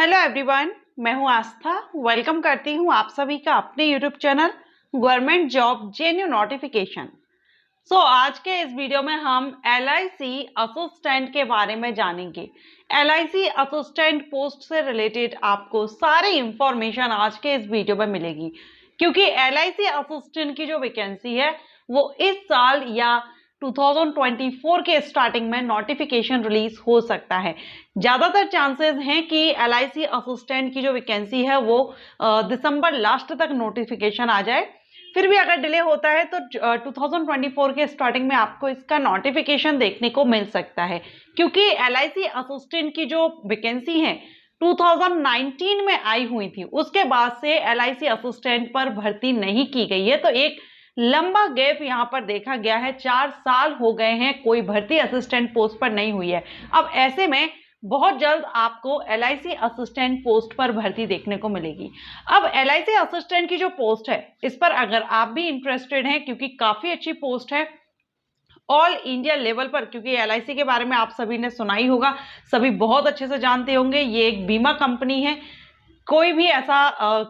Hello everyone, मैं हूं आस्था। Welcome करती हूं आप सभी का अपने YouTube channel government job जेन्यू notification. आज के इस वीडियो में हम LIC असिस्टेंट के बारे में जानेंगे। LIC असिस्टेंट पोस्ट से रिलेटेड आपको सारी इंफॉर्मेशन आज के इस वीडियो में मिलेगी, क्योंकि LIC असिस्टेंट की जो वैकेंसी है वो इस साल या 2024 के स्टार्टिंग में नोटिफिकेशन रिलीज हो सकता है। ज्यादातर चांसेस हैं कि LIC असिस्टेंट की जो वैकेंसी है वो दिसंबर लास्ट तक नोटिफिकेशन आ जाए। फिर भी अगर डिले होता है तो 2024 के स्टार्टिंग में आपको इसका नोटिफिकेशन देखने को मिल सकता है, क्योंकि LIC असिस्टेंट की जो वैकेंसी है 2019 में आई हुई थी, उसके बाद से LIC असिस्टेंट पर भर्ती नहीं की गई है। तो एक लंबा गैप यहाँ पर देखा गया है, 4 साल हो गए हैं कोई भर्ती असिस्टेंट पोस्ट पर नहीं हुई है। अब ऐसे में बहुत जल्द आपको LIC असिस्टेंट पोस्ट पर भर्ती देखने को मिलेगी। अब LIC असिस्टेंट की जो पोस्ट है इस पर अगर आप भी इंटरेस्टेड हैं, क्योंकि काफी अच्छी पोस्ट है ऑल इंडिया लेवल पर, क्योंकि LIC के बारे में आप सभी ने सुना ही होगा, सभी बहुत अच्छे से जानते होंगे। ये एक बीमा कंपनी है, कोई भी ऐसा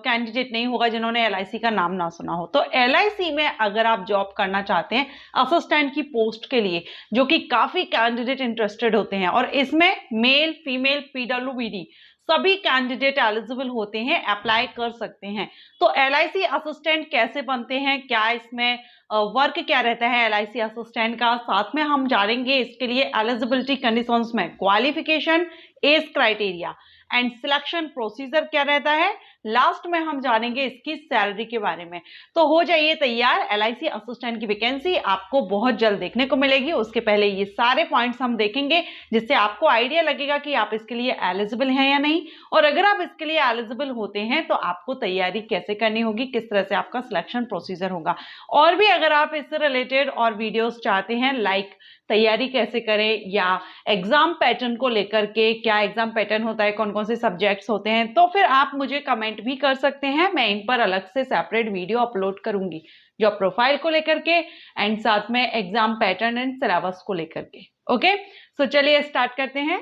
कैंडिडेट नहीं होगा जिन्होंने LIC का नाम ना सुना हो। तो LIC में अगर आप जॉब करना चाहते हैं असिस्टेंट की पोस्ट के लिए, जो कि काफी कैंडिडेट इंटरेस्टेड होते हैं, और इसमें मेल फीमेल PWBD सभी कैंडिडेट एलिजिबल होते हैं, अप्लाई कर सकते हैं। तो LIC असिस्टेंट कैसे बनते हैं, क्या इसमें वर्क क्या रहता है LIC असिस्टेंट का, साथ में हम जानेंगे इसके लिए एलिजिबिलिटी कंडीशंस में qualification, age criteria and selection procedure क्या रहता है। लास्ट में हम जानेंगे इसकी सैलरी के बारे में। तो हो जाइए तैयार, LIC असिस्टेंट की वैकेंसी आपको बहुत जल्द देखने को मिलेगी। उसके पहले ये सारे पॉइंट्स हम देखेंगे, जिससे आपको आइडिया लगेगा कि आप इसके लिए एलिजिबल हैं या नहीं, और अगर आप इसके लिए एलिजिबल होते हैं तो आपको तैयारी कैसे करनी होगी, किस तरह से आपका सिलेक्शन प्रोसीजर होगा। और भी अगर आप इससे रिलेटेड और वीडियोस चाहते हैं, लाइक तैयारी कैसे करें या एग्जाम पैटर्न को लेकर के, क्या एग्जाम पैटर्न होता है, कौन कौन से सब्जेक्ट्स होते हैं, तो फिर आप मुझे कमेंट भी कर सकते हैं। मैं इन पर अलग से सेपरेट वीडियो अपलोड करूंगी, जॉब प्रोफाइल को लेकर के एंड साथ में एग्जाम पैटर्न एंड सिलेबस को लेकर के। ओके, सो चलिए स्टार्ट करते हैं।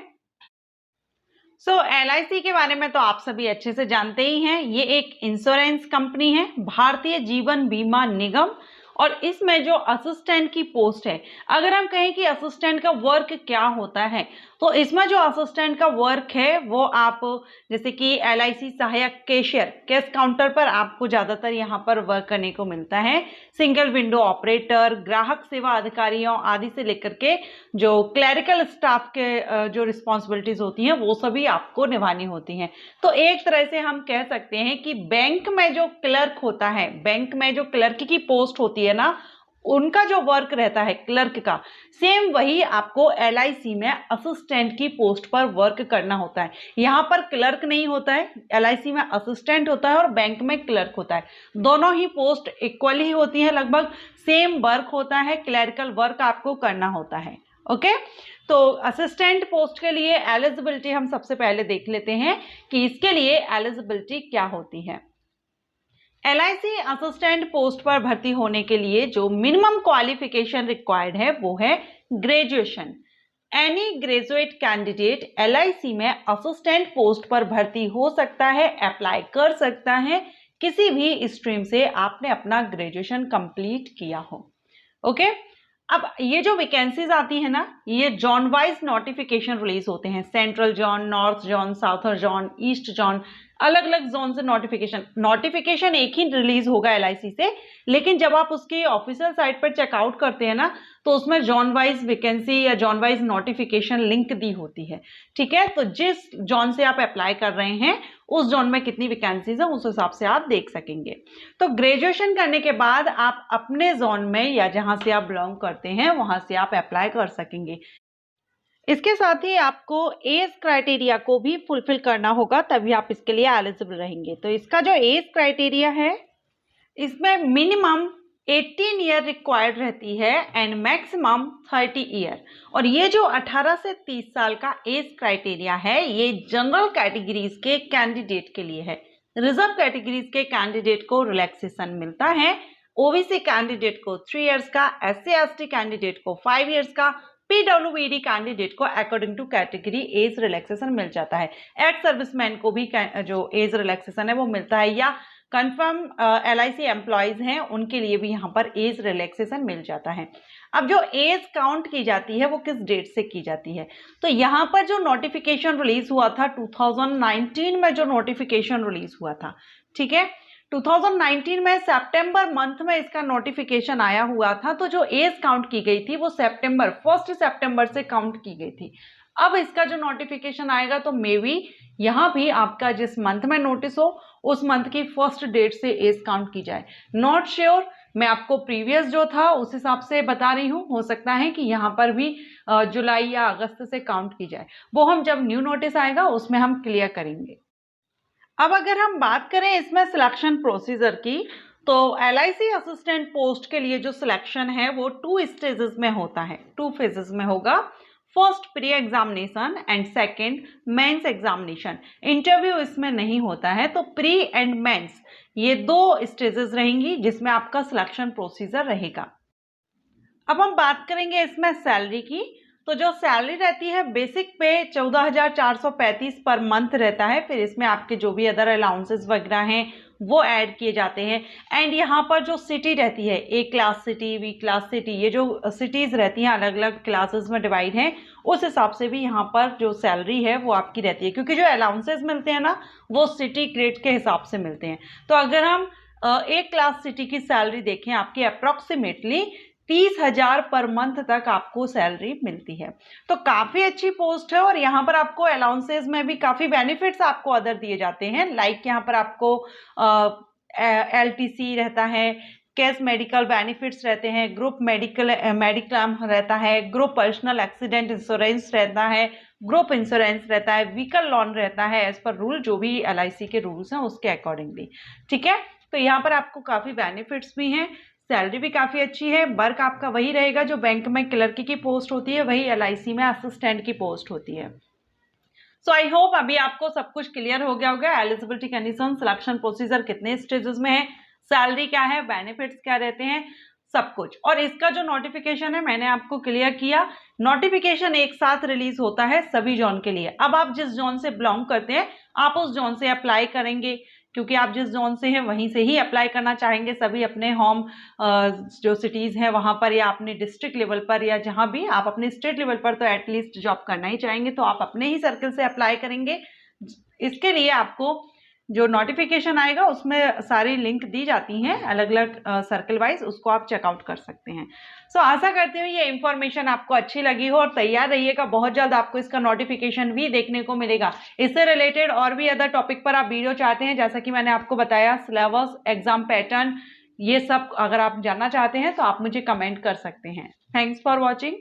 LIC के बारे में तो आप सभी अच्छे से जानते ही हैं। ये एक इंश्योरेंस कंपनी है, भारतीय जीवन बीमा निगम, और इसमें जो असिस्टेंट की पोस्ट है, अगर हम कहें कि असिस्टेंट का वर्क क्या होता है, तो इसमें जो असिस्टेंट का वर्क है वो आप जैसे कि LIC सहायक कैशियर, कैश काउंटर पर आपको ज्यादातर यहाँ पर वर्क करने को मिलता है। सिंगल विंडो ऑपरेटर, ग्राहक सेवा अधिकारियों आदि से लेकर के जो क्लरिकल स्टाफ के जो रिस्पॉन्सिबिलिटीज होती हैं वो सभी आपको निभानी होती हैं। तो एक तरह से हम कह सकते हैं कि बैंक में जो क्लर्क होता है, बैंक में जो क्लर्क की पोस्ट होती है ना, उनका जो वर्क रहता है क्लर्क का, सेम वही आपको LIC में असिस्टेंट की पोस्ट पर वर्क करना होता है। यहाँ पर क्लर्क नहीं होता है, LIC में असिस्टेंट होता है और बैंक में क्लर्क होता है। दोनों ही पोस्ट इक्वल ही होती है, लगभग सेम वर्क होता है, क्लरिकल वर्क आपको करना होता है। ओके, तो असिस्टेंट पोस्ट के लिए एलिजिबिलिटी हम सबसे पहले देख लेते हैं कि इसके लिए एलिजिबिलिटी क्या होती है। LIC असिस्टेंट पोस्ट पर भर्ती होने के लिए जो मिनिमम क्वालिफिकेशन रिक्वायर्ड है वो है graduation. Any graduate candidate LIC में असिस्टेंट पोस्ट पर भर्ती हो सकता है, अप्लाई कर सकता है, किसी भी स्ट्रीम से आपने अपना ग्रेजुएशन कंप्लीट किया हो। ओके, अब ये जो वैकेंसीज आती है ना, ये जोन वाइज नोटिफिकेशन रिलीज होते हैं। Central zone, north zone, southern zone, east zone, अलग अलग जोन से नोटिफिकेशन एक ही रिलीज होगा LIC से, लेकिन जब आप उसकी ऑफिशियल साइट पर चेकआउट करते हैं ना, तो उसमें जोन वाइज वैकेंसी या जोन वाइज नोटिफिकेशन लिंक दी होती है। ठीक है, तो जिस जोन से आप अप्लाई कर रहे हैं उस जोन में कितनी वैकेंसीज है उस हिसाब से आप देख सकेंगे। तो ग्रेजुएशन करने के बाद आप अपने जोन में या जहां से आप बिलोंग करते हैं वहां से आप अप्लाई कर सकेंगे। इसके साथ ही आपको एज क्राइटेरिया को भी फुलफिल करना होगा, तभी आप इसके लिए एलिजिबल रहेंगे। तो इसका जो एज क्राइटेरिया है, इसमें मिनिमम 18 ईयर रिक्वायर्ड रहती है एंड मैक्सिमम 30 ईयर। और ये जो 18 से 30 साल का एज क्राइटेरिया है, ये जनरल कैटेगरीज के कैंडिडेट के लिए है। रिजर्व कैटेगरीज के कैंडिडेट को रिलैक्सेशन मिलता है, OBC कैंडिडेट को 3 इयर्स का, SC ST कैंडिडेट को 5 इयर्स का, पीडब्ल्यूबीडी कैंडिडेट को according to category age relaxation मिल जाता है। एक्स सर्विसमैन को भी जो एज रिलैक्सेशन है वो मिलता है, या कंफर्म LIC एम्प्लॉयज हैं उनके लिए भी यहाँ पर एज रिलैक्सेशन मिल जाता है। अब जो एज काउंट की जाती है वो किस डेट से की जाती है, तो यहाँ पर जो नोटिफिकेशन रिलीज हुआ था 2019 में, जो नोटिफिकेशन रिलीज हुआ था, ठीक है, 2019 में सितंबर मंथ में इसका नोटिफिकेशन आया हुआ था। तो जो एज काउंट की गई थी वो 1 सितंबर से काउंट की गई थी। अब इसका जो नोटिफिकेशन आएगा तो मे बी यहाँ भी आपका जिस मंथ में नोटिस हो उस मंथ की फर्स्ट डेट से एज काउंट की जाए। नॉट श्योर, मैं आपको प्रीवियस जो था उस हिसाब से बता रही हूँ, हो सकता है कि यहाँ पर भी जुलाई या अगस्त से काउंट की जाए, वो हम जब न्यू नोटिस आएगा उसमें हम क्लियर करेंगे। अब अगर हम बात करें इसमें सिलेक्शन प्रोसीजर की, तो LIC असिस्टेंट पोस्ट के लिए जो सिलेक्शन है वो 2 स्टेजेस में होता है, 2 फेजेस में होगा। First pre examination and second mains examination. Interview इसमें नहीं होता है, तो प्री एंड मेंस ये 2 स्टेजेस रहेंगी जिसमें आपका सिलेक्शन प्रोसीजर रहेगा। अब हम बात करेंगे इसमें सैलरी की, तो जो सैलरी रहती है बेसिक पे 14,435 पर मंथ रहता है, फिर इसमें आपके जो भी अदर अलाउंसेस वगैरह हैं वो ऐड किए जाते हैं। एंड यहाँ पर जो सिटी रहती है, A class city, B class city, ये जो सिटीज़ रहती हैं अलग अलग क्लासेस में डिवाइड हैं, उस हिसाब से भी यहाँ पर जो सैलरी है वो आपकी रहती है, क्योंकि जो अलाउंसेस मिलते हैं ना वो सिटी ग्रेड के हिसाब से मिलते हैं। तो अगर हम ए क्लास सिटी की सैलरी देखें, आपकी अप्रॉक्सीमेटली 30,000 पर मंथ तक आपको सैलरी मिलती है। तो काफ़ी अच्छी पोस्ट है, और यहाँ पर आपको अलाउंसेस में भी काफ़ी बेनिफिट्स आपको अदर दिए जाते हैं। लाइक यहाँ पर आपको LTC रहता है, कैश मेडिकल बेनिफिट्स रहते हैं, ग्रुप मेडिक्लेम रहता है, ग्रुप पर्सनल एक्सीडेंट इंश्योरेंस रहता है, ग्रुप इंश्योरेंस रहता है, व्हीकल लोन रहता है, एज पर रूल जो भी LIC के रूल्स हैं उसके अकॉर्डिंगली, ठीक है। तो यहाँ पर आपको काफ़ी बेनिफिट्स भी हैं, सैलरी भी काफ़ी अच्छी है। वर्क आपका वही रहेगा जो बैंक में क्लर्क की पोस्ट होती है, वही LIC में असिस्टेंट की पोस्ट होती है। सो आई होप अभी आपको सब कुछ क्लियर हो गया होगा। एलिजिबिलिटी कंडीशन, सिलेक्शन प्रोसीजर कितने स्टेजेस में है, सैलरी क्या है, बेनिफिट्स क्या रहते हैं, सब कुछ। और इसका जो नोटिफिकेशन है मैंने आपको क्लियर किया, नोटिफिकेशन एक साथ रिलीज होता है सभी जोन के लिए। अब आप जिस जोन से बिलोंग करते हैं आप उस जोन से अप्लाई करेंगे, क्योंकि आप जिस जोन से हैं वहीं से ही अप्लाई करना चाहेंगे सभी अपने होम जो सिटीज़ हैं वहाँ पर, या अपने डिस्ट्रिक्ट लेवल पर, या जहाँ भी आप अपने स्टेट लेवल पर तो एटलीस्ट जॉब करना ही चाहेंगे, तो आप अपने ही सर्कल से अप्लाई करेंगे। इसके लिए आपको जो नोटिफिकेशन आएगा उसमें सारी लिंक दी जाती हैं अलग अलग सर्कल वाइज, उसको आप चेकआउट कर सकते हैं। सो आशा करती हूँ ये इन्फॉर्मेशन आपको अच्छी लगी हो, और तैयार रहिएगा, बहुत जल्द आपको इसका नोटिफिकेशन भी देखने को मिलेगा। इससे रिलेटेड और भी अदर टॉपिक पर आप वीडियो चाहते हैं, जैसा कि मैंने आपको बताया सिलेबस, एग्जाम पैटर्न, ये सब अगर आप जानना चाहते हैं तो आप मुझे कमेंट कर सकते हैं। Thanks for watching.